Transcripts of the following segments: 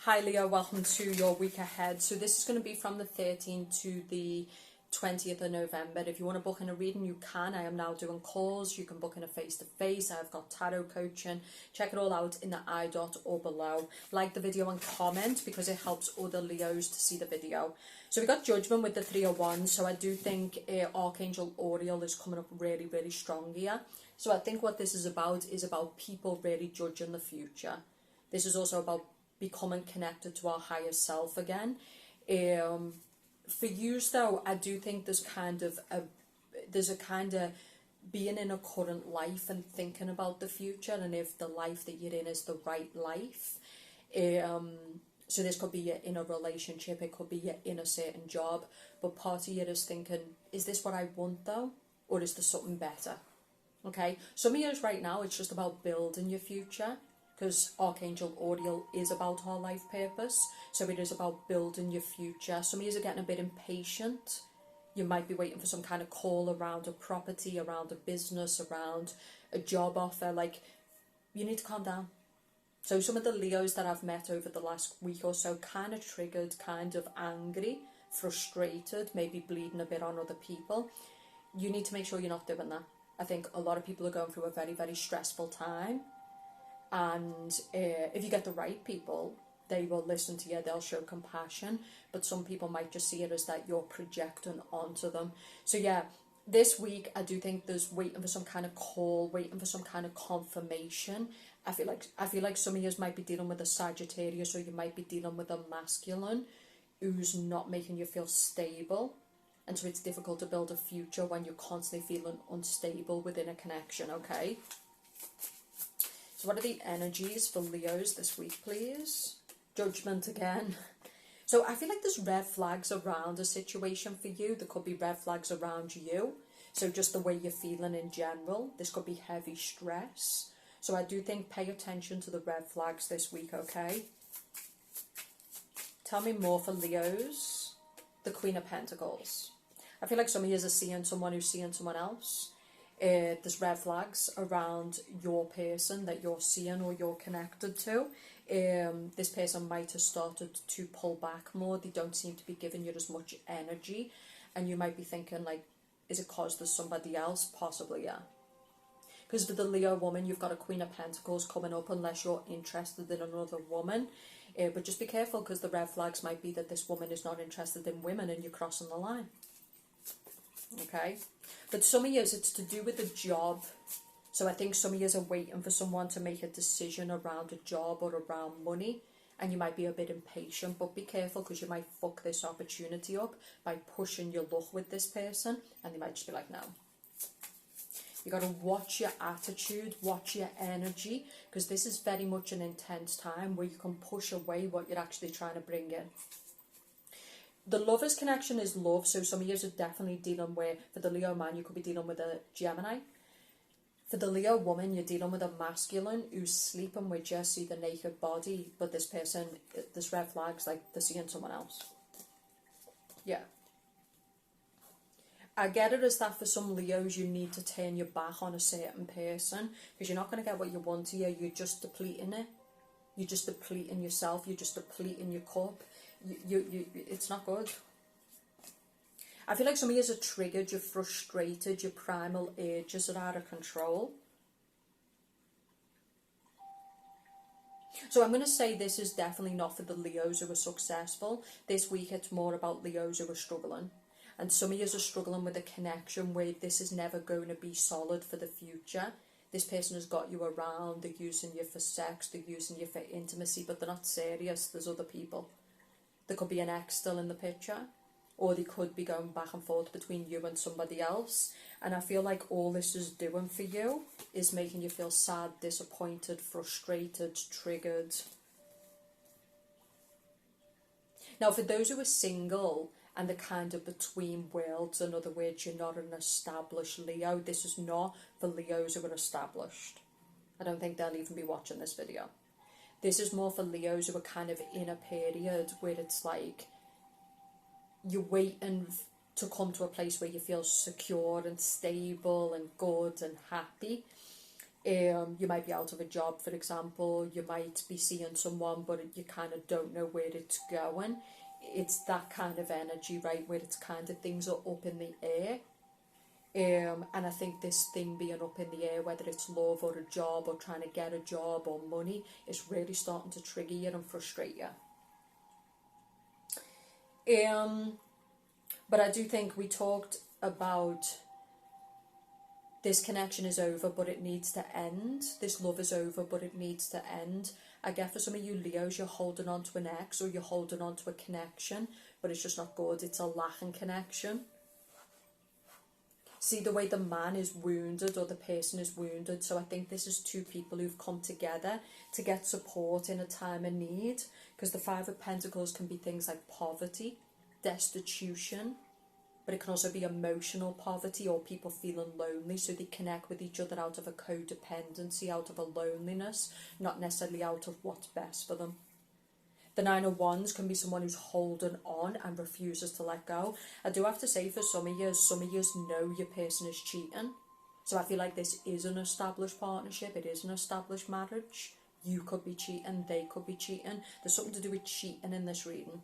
Hi Leo, welcome to your week ahead. So this is going to be from the 13th to the 20th of November. If you want to book in a reading, you can. I am now doing calls. You can book in a face-to-face. I've got tarot coaching. Check it all out in the I dot or below. Like the video and comment because it helps other Leos to see the video. So we got Judgment with the 3 of Wands. So I do think Archangel Oriel is coming up really, really strong here. So I think what this is about people really judging the future. This is also about becoming connected to our higher self again. For you though, I do think there's a kind of being in a current life and thinking about the future and if the life that you're in is the right life. So this could be you're in a relationship, it could be you're in a certain job, but part of you is thinking, is this what I want though, or is there something better? Okay, some of you right now it's just about building your future. Because Archangel Oriel is about our life purpose, so it is about building your future. Some of you are getting a bit impatient. You might be waiting for some kind of call around a property, around a business, around a job offer. Like, you need to calm down. So some of the Leos that I've met over the last week or so kind of triggered, kind of angry, frustrated, maybe bleeding a bit on other people. You need to make sure you're not doing that. I think a lot of people are going through a very, very stressful time. And if you get the right people, they will listen to you, they'll show compassion. But some people might just see it as that you're projecting onto them. So yeah, this week I do think there's waiting for some kind of call, waiting for some kind of confirmation. I feel like some of you might be dealing with a Sagittarius, or you might be dealing with a masculine who's not making you feel stable. And so it's difficult to build a future when you're constantly feeling unstable within a connection, okay? So what are the energies for Leos this week, please? Judgment again. So I feel like there's red flags around a situation for you. There could be red flags around you. So just the way you're feeling in general. This could be heavy stress. So I do think pay attention to the red flags this week, okay? Tell me more for Leos. The Queen of Pentacles. I feel like some of you are seeing someone who's seeing someone else. There's red flags around your person that you're seeing or you're connected to. This person might have started to pull back more. They don't seem to be giving you as much energy. And you might be thinking, like, is it because there's somebody else? Possibly, yeah. Because for the Leo woman, you've got a Queen of Pentacles coming up unless you're interested in another woman. But just be careful because the red flags might be that this woman is not interested in women and you're crossing the line. Okay, but some of you it's to do with a job. So I think some of you are waiting for someone to make a decision around a job or around money, and you might be a bit impatient, but be careful because you might fuck this opportunity up by pushing your luck with this person, and they might just be like, no. You got to watch your attitude, watch your energy, because this is very much an intense time where you can push away what you're actually trying to bring in. The Lovers connection is love, so some of you are definitely dealing with, for the Leo man, you could be dealing with a Gemini. For the Leo woman, you're dealing with a masculine who's sleeping with you, see the naked body, but this person, this red flag's like they're seeing someone else. Yeah. I get it as that for some Leos, you need to turn your back on a certain person, because you're not going to get what you want here, you're just depleting it. You're just depleting yourself, you're just depleting your cup. It's not good. I feel like some of you are triggered, you're frustrated, your primal urges are out of control. So I'm going to say this is definitely not for the Leos who are successful. This week it's more about Leos who are struggling. And some of you are struggling with a connection where this is never going to be solid for the future. This person has got you around, they're using you for sex, they're using you for intimacy, but they're not serious, there's other people. There could be an ex still in the picture, or they could be going back and forth between you and somebody else. And I feel like all this is doing for you is making you feel sad, disappointed, frustrated, triggered. Now, for those who are single and the kind of between worlds, in other words, you're not an established Leo, this is not for Leos who are established. I don't think they'll even be watching this video. This is more for Leos who are kind of in a period where it's like you're waiting to come to a place where you feel secure and stable and good and happy. You might be out of a job, for example. You might be seeing someone, but you kind of don't know where it's going. It's that kind of energy, right, where it's kind of things are up in the air. And I think this thing being up in the air, whether it's love or a job or trying to get a job or money, is really starting to trigger you and frustrate you. But I do think we talked about this connection is over, but it needs to end. This love is over, but it needs to end. I get for some of you Leos, you're holding on to an ex or you're holding on to a connection, but it's just not good. It's a lacking connection. See the way the man is wounded or the person is wounded. So I think this is two people who've come together to get support in a time of need. Because the Five of Pentacles can be things like poverty, destitution, but it can also be emotional poverty or people feeling lonely, so they connect with each other out of a codependency, out of a loneliness, not necessarily out of what's best for them. The Nine of Wands can be someone who's holding on and refuses to let go. I do have to say, for some of you know your person is cheating. So I feel like this is an established partnership, it is an established marriage. You could be cheating, they could be cheating. There's something to do with cheating in this reading.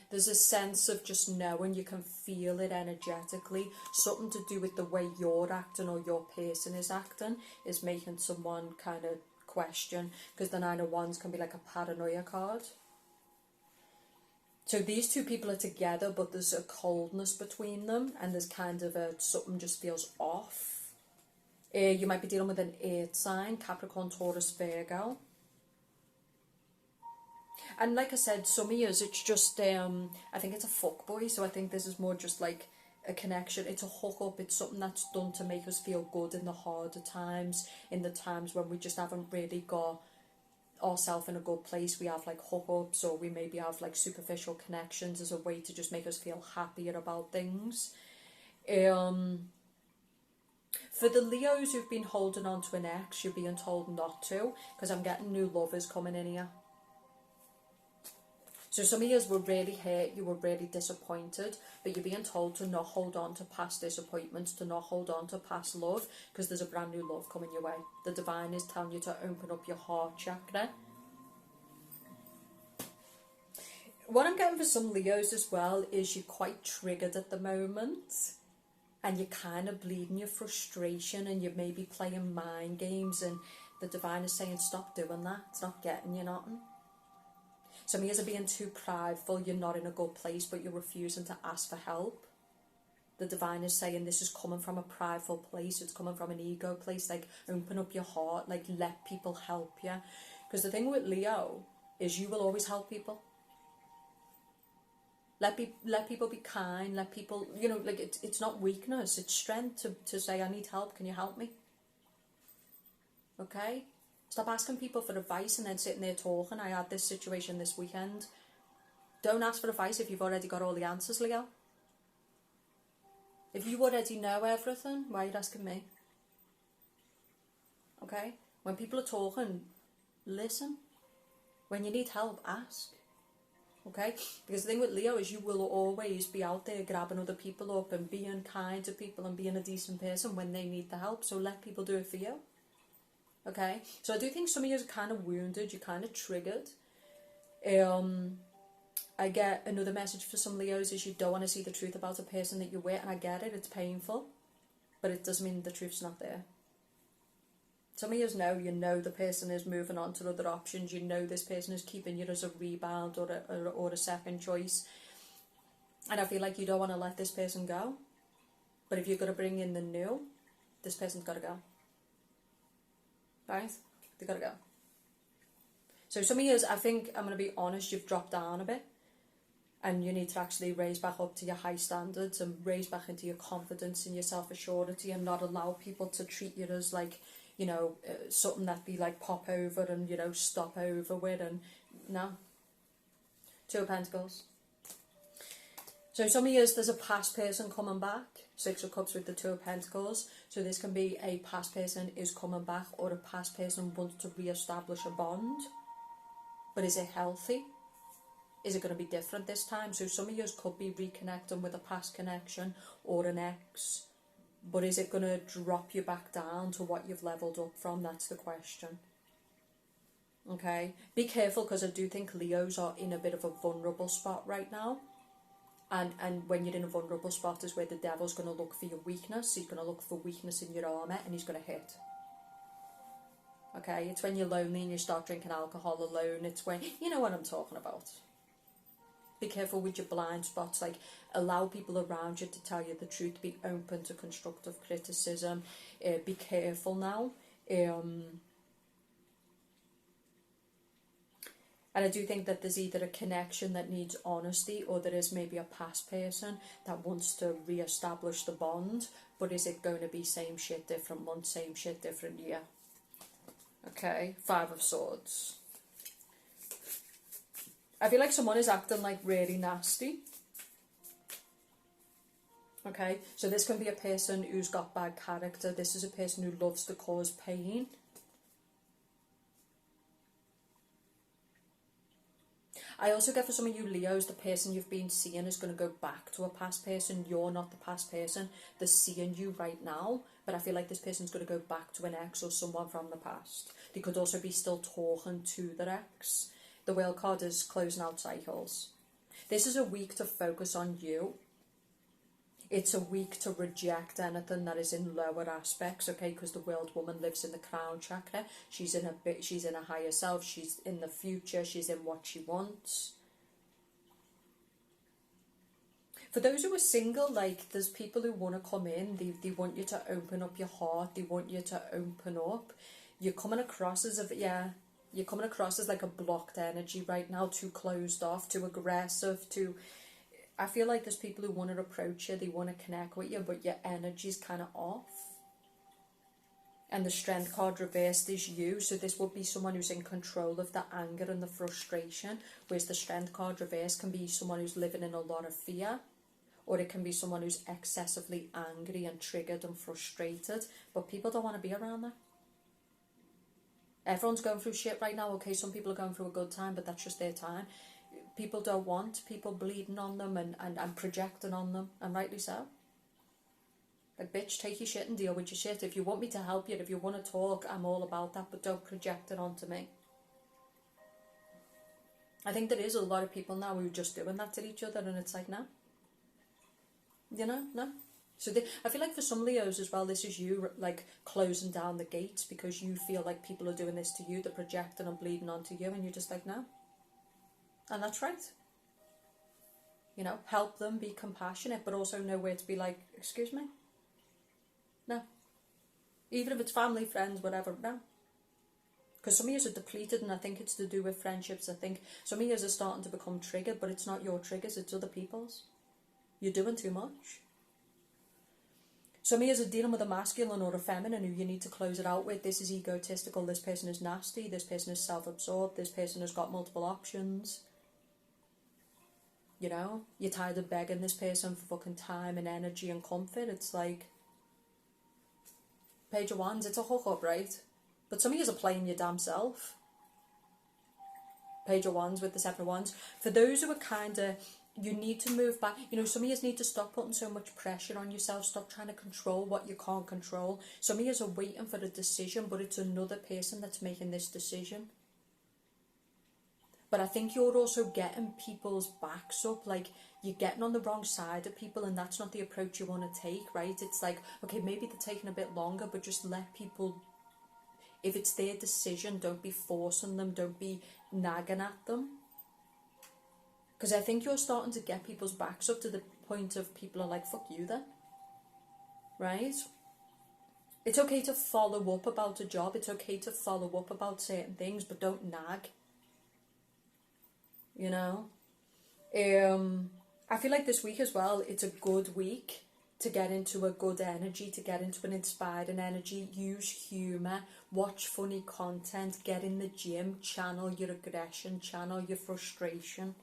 There's a sense of just knowing, you can feel it energetically. Something to do with the way you're acting or your person is acting is making someone kind of question, because the Nine of Wands can be like a paranoia card. So these two people are together, but there's a coldness between them, and there's kind of something just feels off. You might be dealing with an earth sign, Capricorn, Taurus, Virgo. And like I said, some of years it's just, I think it's a fuckboy, so I think this is more just like a connection. It's a hookup, it's something that's done to make us feel good in the harder times, in the times when we just haven't really got ourselves in a good place. We have like hookups, or we maybe have like superficial connections as a way to just make us feel happier about things. For the Leos who've been holding on to an ex, you're being told not to, because I'm getting new lovers coming in here. So some of you were really hurt, you were really disappointed, but you're being told to not hold on to past disappointments, to not hold on to past love, because there's a brand new love coming your way. The divine is telling you to open up your heart chakra. What I'm getting for some Leos as well is you're quite triggered at the moment, and you're kind of bleeding your frustration, and you're maybe playing mind games, and the divine is saying stop doing that, it's not getting you nothing. Some of you are being too prideful, you're not in a good place, but you're refusing to ask for help. The divine is saying this is coming from a prideful place, it's coming from an ego place, like open up your heart, like let people help you. Because the thing with Leo is you will always help people. Let people be kind, let people, you know, like it's not weakness, it's strength to say I need help, can you help me? Okay? Stop asking people for advice and then sitting there talking. I had this situation this weekend. Don't ask for advice if you've already got all the answers, Leo. If you already know everything, why are you asking me? Okay? When people are talking, listen. When you need help, ask. Okay? Because the thing with Leo is you will always be out there grabbing other people up and being kind to people and being a decent person when they need the help. So let people do it for you. Okay, so I do think some of you are kind of wounded, you're kind of triggered. I get another message for some Leos is you don't want to see the truth about a person that you're with, and I get it, it's painful, but it doesn't mean the truth's not there. Some of you know the person is moving on to other options, you know this person is keeping you as a rebound or a second choice, and I feel like you don't want to let this person go, but if you're going to bring in the new, this person's got to go. Right? They gotta go. So some of you, I think, I'm going to be honest, you've dropped down a bit. And you need to actually raise back up to your high standards and raise back into your confidence and your self-assurity and not allow people to treat you as like, you know, something that they like pop over and, you know, stop over with. And no. Two of Pentacles. So some of you, there's a past person coming back. Six of Cups with the Two of Pentacles. So this can be a past person is coming back, or a past person wants to re-establish a bond. But is it healthy? Is it going to be different this time? So some of you could be reconnecting with a past connection or an ex. But is it going to drop you back down to what you've leveled up from? That's the question. Okay, be careful, because I do think Leos are in a bit of a vulnerable spot right now. And when you're in a vulnerable spot is where the devil's going to look for your weakness. He's going to look for weakness in your armour, and he's going to hit. Okay, it's when you're lonely and you start drinking alcohol alone. It's when, you know what I'm talking about. Be careful with your blind spots. Like, allow people around you to tell you the truth. Be open to constructive criticism. Be careful now. And I do think that there's either a connection that needs honesty, or there is maybe a past person that wants to re-establish the bond. But is it going to be same shit, different month, same shit, different year? Okay, 5 of Swords. I feel like someone is acting like really nasty. Okay, so this can be a person who's got bad character. This is a person who loves to cause pain. I also get for some of you Leos, the person you've been seeing is going to go back to a past person. You're not the past person. They're seeing you right now. But I feel like this person's going to go back to an ex or someone from the past. They could also be still talking to their ex. The Wheel card is closing out cycles. This is a week to focus on you. It's a week to reject anything that is in lower aspects, okay? Because the World Woman lives in the crown chakra. She's in a higher self. She's in the future. She's in what she wants. For those who are single, like, there's people who want to come in. They want you to open up your heart. They want you to open up. You're coming across as you're coming across as like a blocked energy right now, too closed off, too aggressive, too. I feel like there's people who want to approach you, they want to connect with you, but your energy's kind of off. And the Strength card reversed is you, so this would be someone who's in control of the anger and the frustration, whereas the Strength card reversed can be someone who's living in a lot of fear, or it can be someone who's excessively angry and triggered and frustrated, but people don't want to be around that. Everyone's going through shit right now, okay, some people are going through a good time, but that's just their time. People don't want people bleeding on them and projecting on them, and rightly so. Like, bitch, take your shit and deal with your shit. If you want me to help you, if you want to talk, I'm all about that, but don't project it onto me. I think there is a lot of people now who are just doing that to each other, and it's like, no. You know, no. So I feel like for some Leos as well, this is you, like, closing down the gates because you feel like people are doing this to you, they're projecting and bleeding onto you, and you're just like, no. And that's right. You know, help them, be compassionate, but also know where to be like, excuse me? No. Even if it's family, friends, whatever, no. Because some of you are depleted, and I think it's to do with friendships. I think some of you are starting to become triggered, but it's not your triggers, it's other people's. You're doing too much. Some of you are dealing with a masculine or a feminine who you need to close it out with. This is egotistical, this person is nasty, this person is self-absorbed, this person has got multiple options. You know, you're tired of begging this person for fucking time and energy and comfort. It's like, Page of Wands, it's a hookup, right? But some of you are playing your damn self. Page of Wands with the 7 of Wands. For those who are kind of, you need to move back. You know, some of you need to stop putting so much pressure on yourself. Stop trying to control what you can't control. Some of you are waiting for a decision, but it's another person that's making this decision. But I think you're also getting people's backs up, like you're getting on the wrong side of people, and that's not the approach you want to take, right? It's like, okay, maybe they're taking a bit longer, but just let people, if it's their decision, don't be forcing them, don't be nagging at them. Because I think you're starting to get people's backs up to the point of people are like, fuck you then, right? It's okay to follow up about a job, it's okay to follow up about certain things, but don't nag. You know, I feel like this week as well, it's a good week to get into a good energy, to get into an inspiring energy. Use humour, watch funny content, get in the gym, channel your aggression, channel your frustration.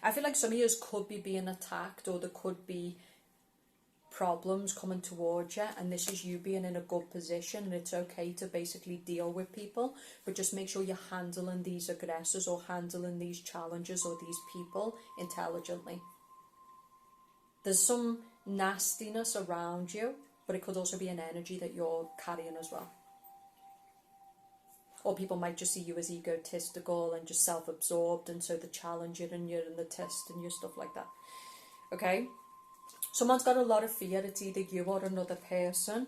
I feel like some of you could be being attacked, or there could be problems coming towards you, and this is you being in a good position, and it's okay to basically deal with people, but just make sure you're handling these aggressors or handling these challenges or these people intelligently. There's some nastiness around you, but it could also be an energy that you're carrying as well. Or people might just see you as egotistical and just self-absorbed, and so the challenge and you're in the test and your stuff like that. Okay? Someone's got a lot of fear. It's either you or another person.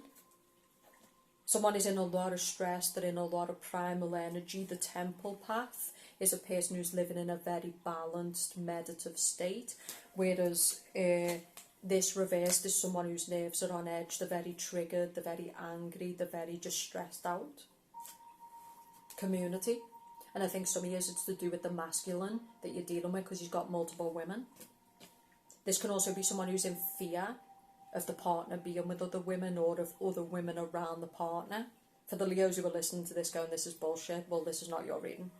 Someone is in a lot of stress. They're in a lot of primal energy. The temple path is a person who's living in a very balanced, meditative state. Whereas this reversed is someone whose nerves are on edge. They're very triggered. They're very angry. They're very just stressed out. Community. And I think some of years it's to do with the masculine that you're dealing with, because he's got multiple women. This can also be someone who's in fear of the partner being with other women, or of other women around the partner. For the Leos who are listening to this going, this is bullshit, well, this is not your reading.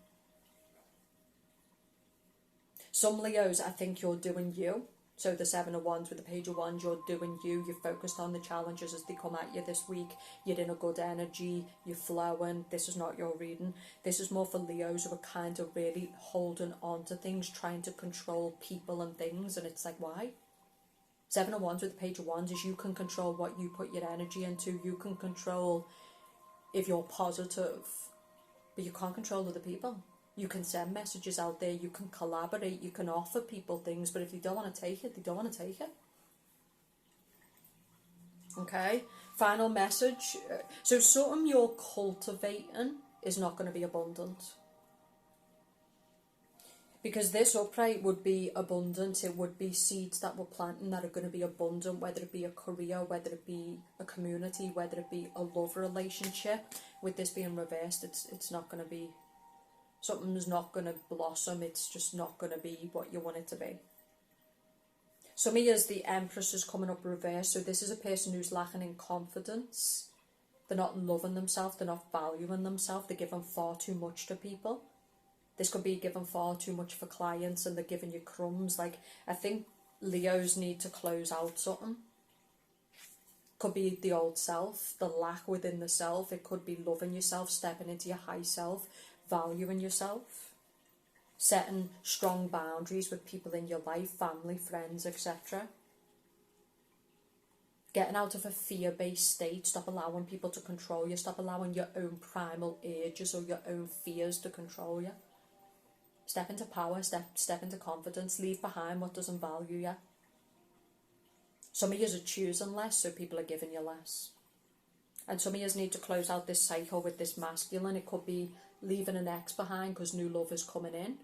Some Leos, I think you're doing you. So the Seven of Wands with the Page of Wands, you're doing you. You're focused on the challenges as they come at you this week. You're in a good energy. You're flowing. This is not your reading. This is more for Leos who are kind of really holding on to things, trying to control people and things. And it's like, why? Seven of Wands with the Page of Wands is you can control what you put your energy into. You can control if you're positive, but you can't control other people. You can send messages out there, you can collaborate, you can offer people things, but if they don't want to take it, they don't want to take it. Okay? Final message. So something you're cultivating is not going to be abundant. Because this upright would be abundant. It would be seeds that we're planting that are going to be abundant, whether it be a career, whether it be a community, whether it be a love relationship. With this being reversed, it's not going to be... Something's not going to blossom. It's just not going to be what you want it to be. Some of you, as the Empress is coming up reverse. So this is a person who's lacking in confidence. They're not loving themselves. They're not valuing themselves. They're giving far too much to people. This could be giving far too much for clients and they're giving you crumbs. Like, I think Leos need to close out something. Could be the old self, the lack within the self. It could be loving yourself, stepping into your high self, valuing yourself, setting strong boundaries with people in your life, family, friends, etc. Getting out of a fear-based state. Stop allowing people to control you. Stop allowing your own primal urges or your own fears to control you. Step into power, step into confidence. Leave behind what doesn't value you. Some of you are choosing less, so people are giving you less. And some of you need to close out this cycle with this masculine. It could be leaving an ex behind because new love is coming in.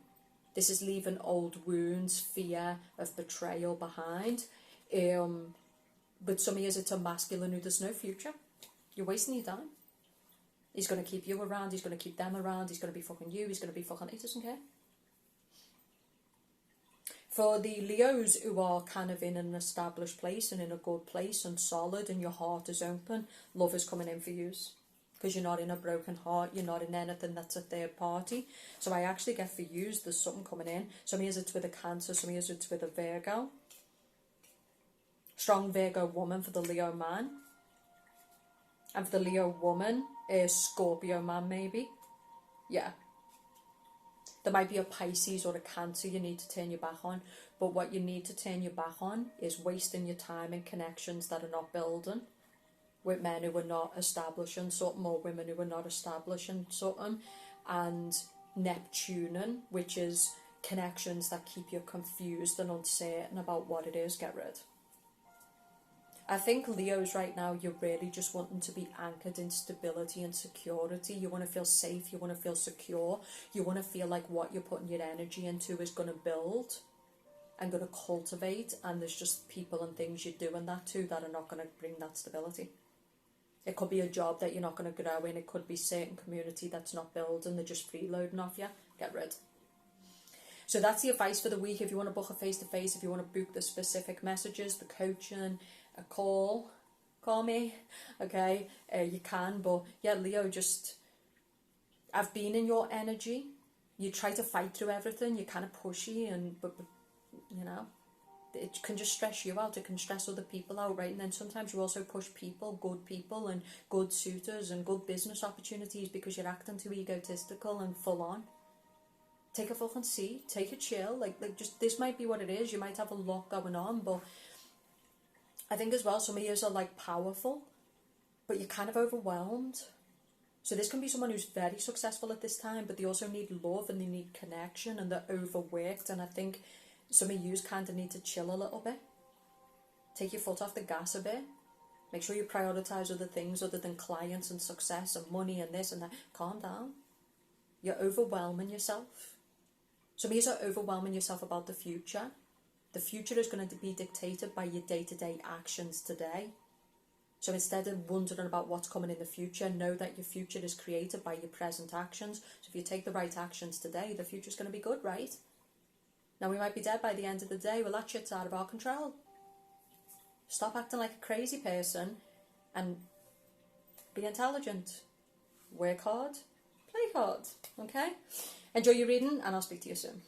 This is leaving old wounds, fear of betrayal behind. But some of you, it's a masculine who there's no future. You're wasting your time. He's going to keep you around. He's going to keep them around. He's going to be fucking you. He's going to be fucking... He doesn't care. For the Leos who are kind of in an established place and in a good place and solid and your heart is open, love is coming in for you. Because you're not in a broken heart, you're not in anything that's a third party. So I actually get for you, there's something coming in. Some years it's with a Cancer, some years it's with a Virgo. Strong Virgo woman for the Leo man. And for the Leo woman, a Scorpio man maybe. Yeah. There might be a Pisces or a Cancer you need to turn your back on. But what you need to turn your back on is wasting your time in connections that are not building. With men who are not establishing something, or women who are not establishing something. And Neptuning, which is connections that keep you confused and uncertain about what it is, get rid. I think Leos right now, you're really just wanting to be anchored in stability and security. You want to feel safe, you want to feel secure, you want to feel like what you're putting your energy into is going to build and going to cultivate, and there's just people and things you're doing that to that are not going to bring that stability. It could be a job that you're not going to grow in, it could be certain community that's not building, they're just freeloading off you, get rid. So that's the advice for the week. If you want to book a face-to-face, if you want to book the specific messages, the coaching, a call me, okay, you can. But yeah, Leo, just, I've been in your energy. You try to fight through everything, you're kind of pushy, but you know, it can just stress you out, it can stress other people out, right? And then sometimes you also push people, good people and good suitors and good business opportunities because you're acting too egotistical and full on. Take a fucking seat, take a chill, like just, this might be what it is. You might have a lot going on, but I think as well, some of you are like powerful, but you're kind of overwhelmed. So this can be someone who's very successful at this time, but they also need love and they need connection, and they're overworked. And I think some of you kind of need to chill a little bit. Take your foot off the gas a bit. Make sure you prioritise other things other than clients and success and money and this and that. Calm down. You're overwhelming yourself. Some of you are overwhelming yourself about the future. The future is going to be dictated by your day-to-day actions today. So instead of wondering about what's coming in the future, know that your future is created by your present actions. So if you take the right actions today, the future's going to be good, right? Now, we might be dead by the end of the day. Well, that shit's out of our control. Stop acting like a crazy person and be intelligent. Work hard, play hard, okay? Enjoy your reading, and I'll speak to you soon.